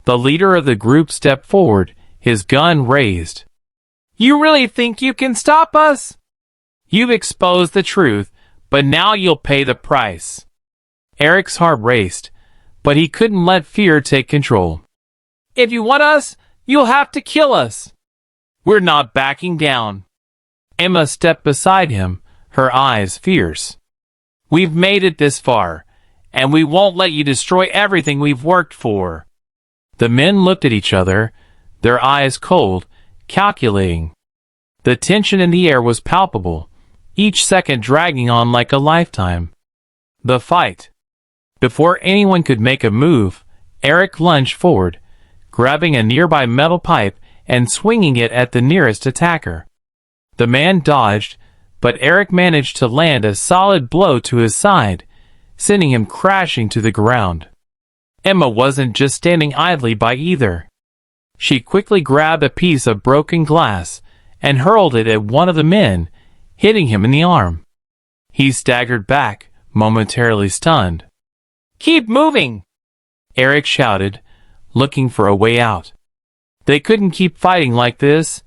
The leader of the group stepped forward, his gun raised. "You really think you can stop us? You've exposed the truth, but now you'll pay the price." Eric's heart raced, but he couldn't let fear take control. "If you want us, you'll have to kill us. We're not backing down." Emma stepped beside him, her eyes fierce. "We've made it this far, and we won't let you destroy everything we've worked for." The men looked at each other, their eyes cold, calculating. The tension in the air was palpable, each second dragging on like a lifetime. The fight. Before anyone could make a move, Eric lunged forward, grabbing a nearby metal pipe and swinging it at the nearest attacker. The man dodged, but Eric managed to land a solid blow to his side, sending him crashing to the ground. Emma wasn't just standing idly by either. She quickly grabbed a piece of broken glass and hurled it at one of the men, hitting him in the arm. He staggered back, momentarily stunned. "Keep moving!" Eric shouted, looking for a way out. They couldn't keep fighting like this.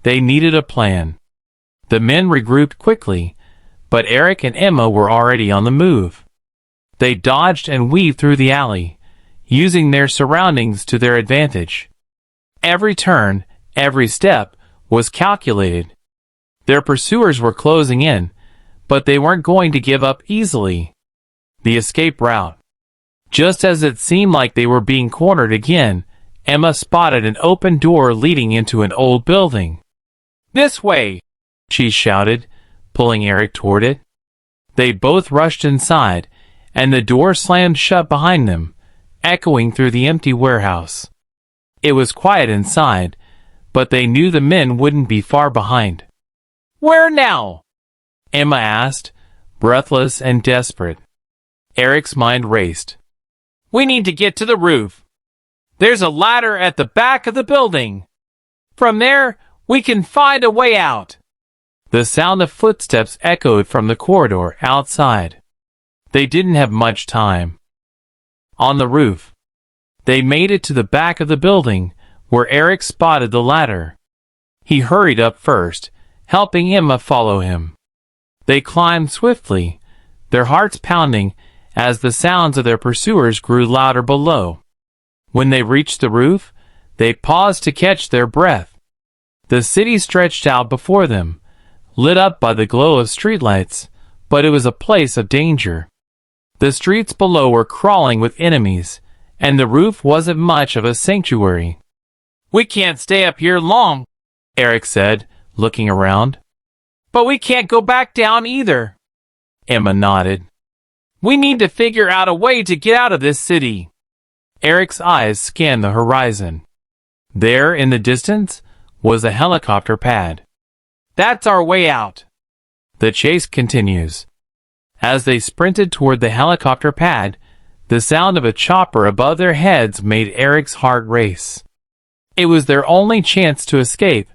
They needed a plan. The men regrouped quickly, but Eric and Emma were already on the move. They dodged and weaved through the alley, using their surroundings to their advantage. Every turn, every step, was calculated. Their pursuers were closing in, but they weren't going to give up easily. The escape route. Just as it seemed like they were being cornered again, Emma spotted an open door leading into an old building. "This way!" she shouted, pulling Eric toward it. They both rushed inside, and the door slammed shut behind them, echoing through the empty warehouse. It was quiet inside, but they knew the men wouldn't be far behind. "Where now?" Emma asked, breathless and desperate. Eric's mind raced. "We need to get to the roof. There's a ladder at the back of the building. From there, we can find a way out." The sound of footsteps echoed from the corridor outside. They didn't have much time. On the roof. They made it to the back of the building, where Eric spotted the ladder. He hurried up first, helping Emma follow him. They climbed swiftly, their hearts pounding as the sounds of their pursuers grew louder below. When they reached the roof, they paused to catch their breath. The city stretched out before them, lit up by the glow of streetlights, but it was a place of danger. The streets below were crawling with enemies, and the roof wasn't much of a sanctuary. "We can't stay up here long," Eric said, looking around. "But we can't go back down either." Emma nodded. "We need to figure out a way to get out of this city." Eric's eyes scanned the horizon. There, in the distance, was a helicopter pad. "That's our way out." The chase continues. As they sprinted toward the helicopter pad, the sound of a chopper above their heads made Eric's heart race. It was their only chance to escape,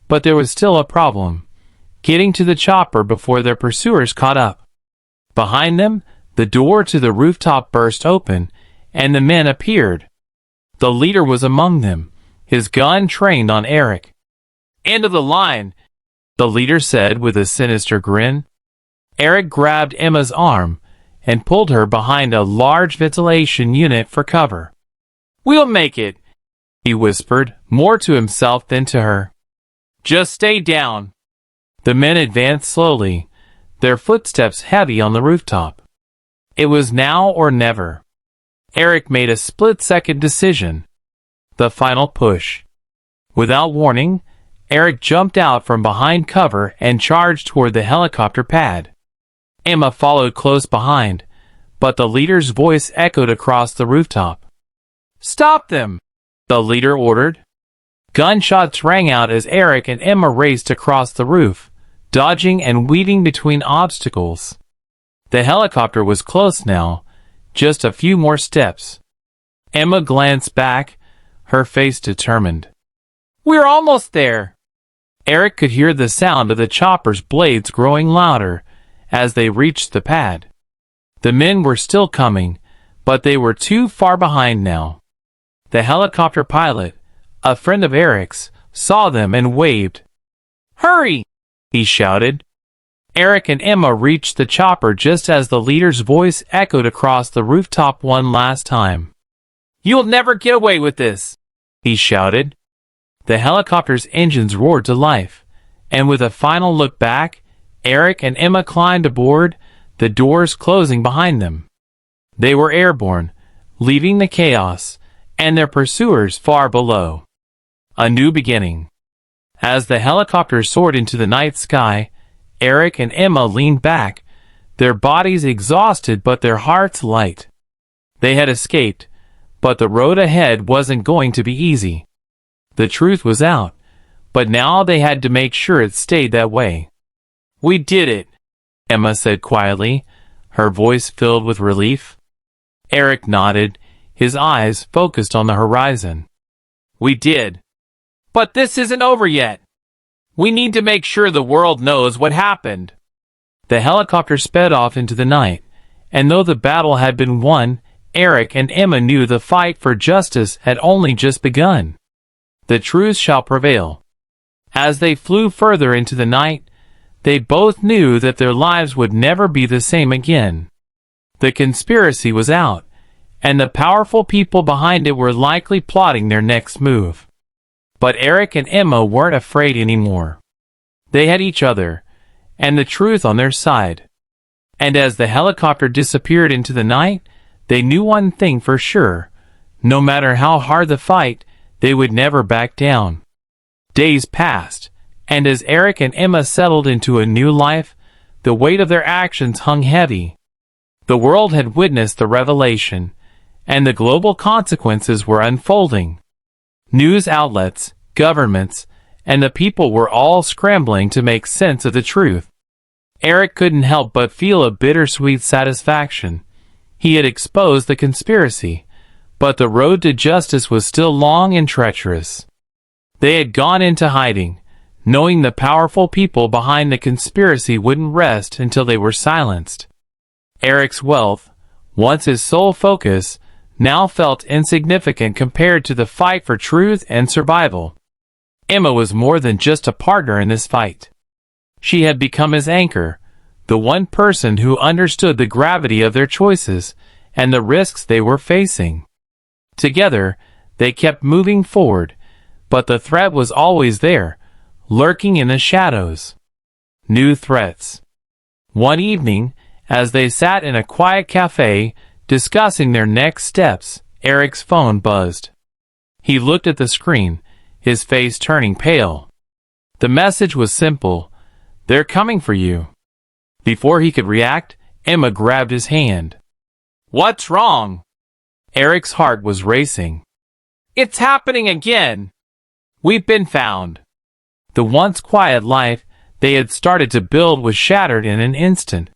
but there was still a problem: getting to the chopper before their pursuers caught up. Behind them, the door to the rooftop burst open, and the men appeared. The leader was among them, his gun trained on Eric. "End of the line," the leader said with a sinister grin. Eric grabbed Emma's arm and pulled her behind a large ventilation unit for cover. "We'll make it," he whispered, more to himself than to her. "Just stay down." The men advanced slowly, their footsteps heavy on the rooftop. It was now or never. Eric made a split-second decision. The final push. Without warning, Eric jumped out from behind cover and charged toward the helicopter pad. Emma followed close behind, but the leader's voice echoed across the rooftop. "Stop them!" the leader ordered. Gunshots rang out as Eric and Emma raced across the roof, dodging and weaving between obstacles. The helicopter was close now, just a few more steps. Emma glanced back, her face determined. "We're almost there." Eric could hear the sound of the chopper's blades growing louder as they reached the pad. The men were still coming, but they were too far behind now. The helicopter pilot, a friend of Eric's, saw them and waved. "Hurry!" he shouted. Eric and Emma reached the chopper just as the leader's voice echoed across the rooftop one last time. "You'll never get away with this," he shouted. The helicopter's engines roared to life, and with a final look back, Eric and Emma climbed aboard, the doors closing behind them. They were airborne, leaving the chaos, and their pursuers far below. A new beginning. As the helicopter soared into the night sky, Eric and Emma leaned back, their bodies exhausted but their hearts light. They had escaped, but the road ahead wasn't going to be easy. The truth was out, but now they had to make sure it stayed that way. "We did it," Emma said quietly, her voice filled with relief. Eric nodded, his eyes focused on the horizon. "We did. But this isn't over yet. We need to make sure the world knows what happened." The helicopter sped off into the night, and though the battle had been won, Eric and Emma knew the fight for justice had only just begun. The truth shall prevail. As they flew further into the night, they both knew that their lives would never be the same again. The conspiracy was out, and the powerful people behind it were likely plotting their next move. But Eric and Emma weren't afraid anymore. They had each other, and the truth on their side. And as the helicopter disappeared into the night, they knew one thing for sure: no matter how hard the fight, they would never back down. Days passed, and as Eric and Emma settled into a new life, the weight of their actions hung heavy. The world had witnessed the revelation, and the global consequences were unfolding. News outlets, governments, and the people were all scrambling to make sense of the truth. Eric couldn't help but feel a bittersweet satisfaction. He had exposed the conspiracy, but the road to justice was still long and treacherous. They had gone into hiding, knowing the powerful people behind the conspiracy wouldn't rest until they were silenced. Eric's wealth, once his sole focus, now felt insignificant compared to the fight for truth and survival. Emma was more than just a partner in this fight. She had become his anchor, the one person who understood the gravity of their choices and the risks they were facing. Together, they kept moving forward, but the threat was always there, lurking in the shadows. New threats. One evening, as they sat in a quiet cafe, discussing their next steps, Eric's phone buzzed. He looked at the screen, his face turning pale. The message was simple: "They're coming for you." Before he could react, Emma grabbed his hand. "What's wrong?" Eric's heart was racing. "It's happening again. We've been found." The once quiet life they had started to build was shattered in an instant.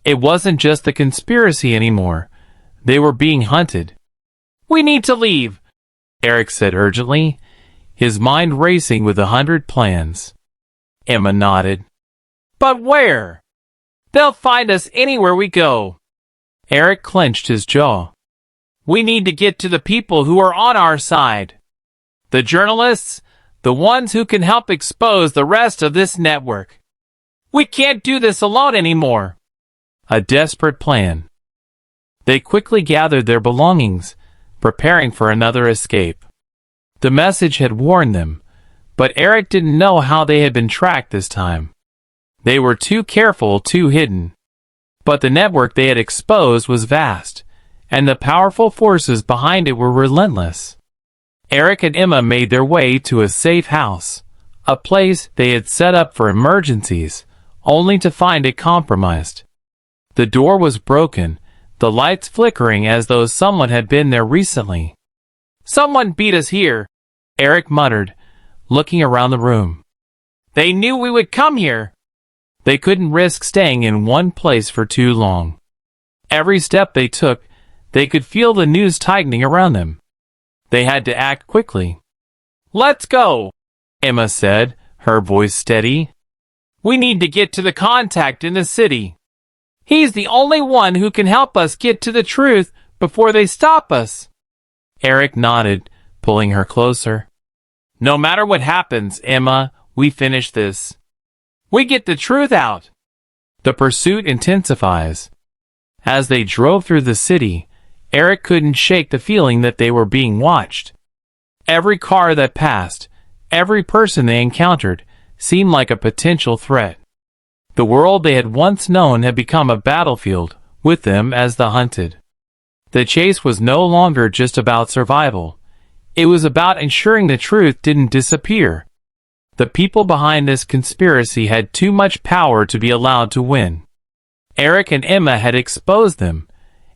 It wasn't just a conspiracy anymore. They were being hunted. "We need to leave," Eric said urgently, his mind racing with 100 plans. Emma nodded. "But where? They'll find us anywhere we go." Eric clenched his jaw. "We need to get to the people who are on our side. The journalists, the ones who can help expose the rest of this network. We can't do this alone anymore." A desperate plan. They quickly gathered their belongings, preparing for another escape. The message had warned them, but Eric didn't know how they had been tracked this time. They were too careful, too hidden. But the network they had exposed was vast, and the powerful forces behind it were relentless. Eric and Emma made their way to a safe house, a place they had set up for emergencies, only to find it compromised. The door was broken, the lights flickering as though someone had been there recently. "Someone beat us here," Eric muttered, looking around the room. "They knew we would come here." They couldn't risk staying in one place for too long. Every step they took, they could feel the noose tightening around them. They had to act quickly. "Let's go," Emma said, her voice steady. "We need to get to the contact in the city. He's the only one who can help us get to the truth before they stop us." Eric nodded, pulling her closer. "No matter what happens, Emma, we finish this. We get the truth out." The pursuit intensifies. As they drove through the city, Eric couldn't shake the feeling that they were being watched. Every car that passed, every person they encountered, seemed like a potential threat. The world they had once known had become a battlefield, with them as the hunted. The chase was no longer just about survival. It was about ensuring the truth didn't disappear. The people behind this conspiracy had too much power to be allowed to win. Eric and Emma had exposed them,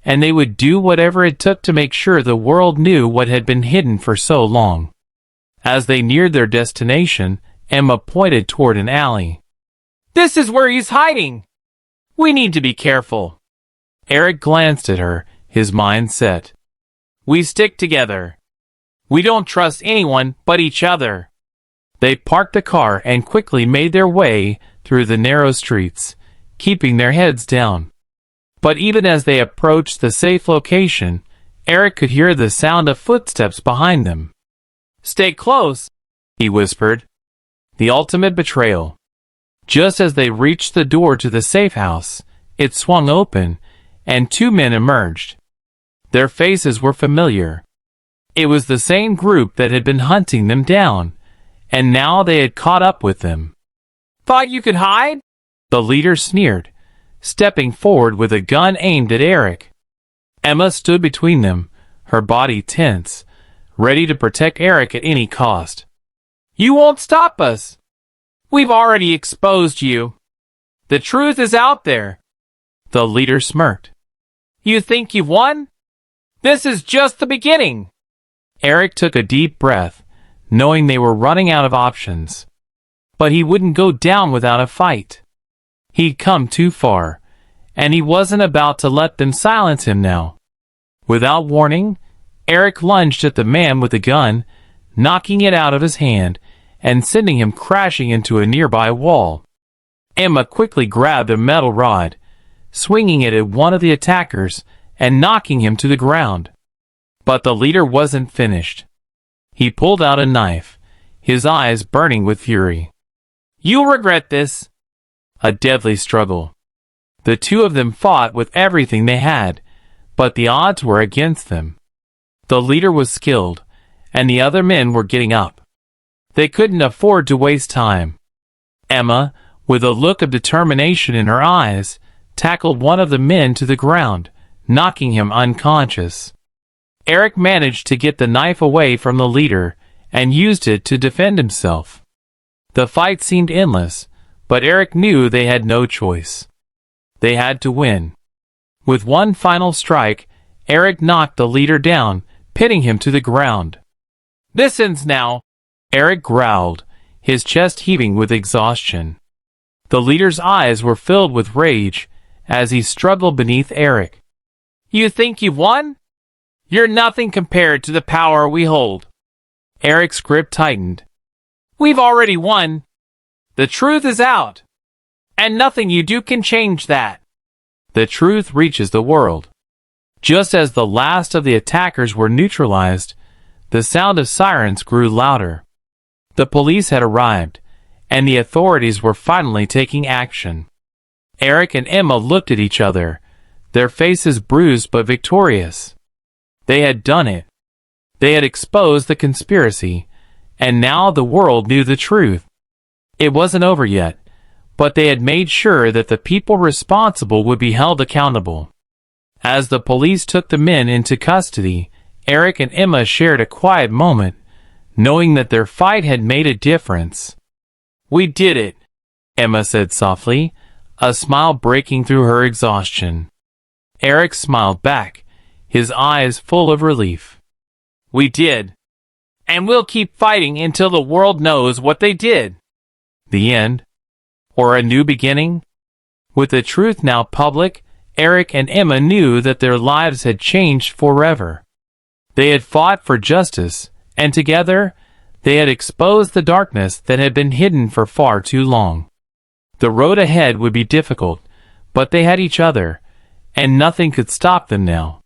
and they would do whatever it took to make sure the world knew what had been hidden for so long. As they neared their destination, Emma pointed toward an alley. "This is where he's hiding. We need to be careful." Eric glanced at her, his mind set. "We stick together. We don't trust anyone but each other." They parked the car and quickly made their way through the narrow streets, keeping their heads down. But even as they approached the safe location, Eric could hear the sound of footsteps behind them. "Stay close," he whispered. The ultimate betrayal. Just as they reached the door to the safe house, it swung open, and two men emerged. Their faces were familiar. It was the same group that had been hunting them down, and now they had caught up with them. "Thought you could hide?" The leader sneered, stepping forward with a gun aimed at Eric. Emma stood between them, her body tense, ready to protect Eric at any cost. "You won't stop us. We've already exposed you. The truth is out there." The leader smirked. "You think you've won? This is just the beginning." Eric took a deep breath, knowing they were running out of options. But he wouldn't go down without a fight. He'd come too far, and he wasn't about to let them silence him now. Without warning, Eric lunged at the man with the gun, knocking it out of his hand and sending him crashing into a nearby wall. Emma quickly grabbed a metal rod, swinging it at one of the attackers and knocking him to the ground. But the leader wasn't finished. He pulled out a knife, his eyes burning with fury. "You'll regret this." A deadly struggle. The two of them fought with everything they had, but the odds were against them. The leader was skilled, and the other men were getting up. They couldn't afford to waste time. Emma, with a look of determination in her eyes, tackled one of the men to the ground, knocking him unconscious. Eric managed to get the knife away from the leader and used it to defend himself. The fight seemed endless, but Eric knew they had no choice. They had to win. With one final strike, Eric knocked the leader down, pinning him to the ground. "This ends now," Eric growled, his chest heaving with exhaustion. The leader's eyes were filled with rage as he struggled beneath Eric. "You think you've won? You're nothing compared to the power we hold." Eric's grip tightened. "We've already won. The truth is out, and nothing you do can change that." The truth reaches the world. Just as the last of the attackers were neutralized, the sound of sirens grew louder. The police had arrived, and the authorities were finally taking action. Eric and Emma looked at each other, their faces bruised but victorious. They had done it. They had exposed the conspiracy, and now the world knew the truth. It wasn't over yet, but they had made sure that the people responsible would be held accountable. As the police took the men into custody, Eric and Emma shared a quiet moment, knowing that their fight had made a difference. "We did it," Emma said softly, a smile breaking through her exhaustion. Eric smiled back, his eyes full of relief. "We did. And we'll keep fighting until the world knows what they did." The end? Or a new beginning? With the truth now public, Eric and Emma knew that their lives had changed forever. They had fought for justice, and together, they had exposed the darkness that had been hidden for far too long. The road ahead would be difficult, but they had each other, and nothing could stop them now.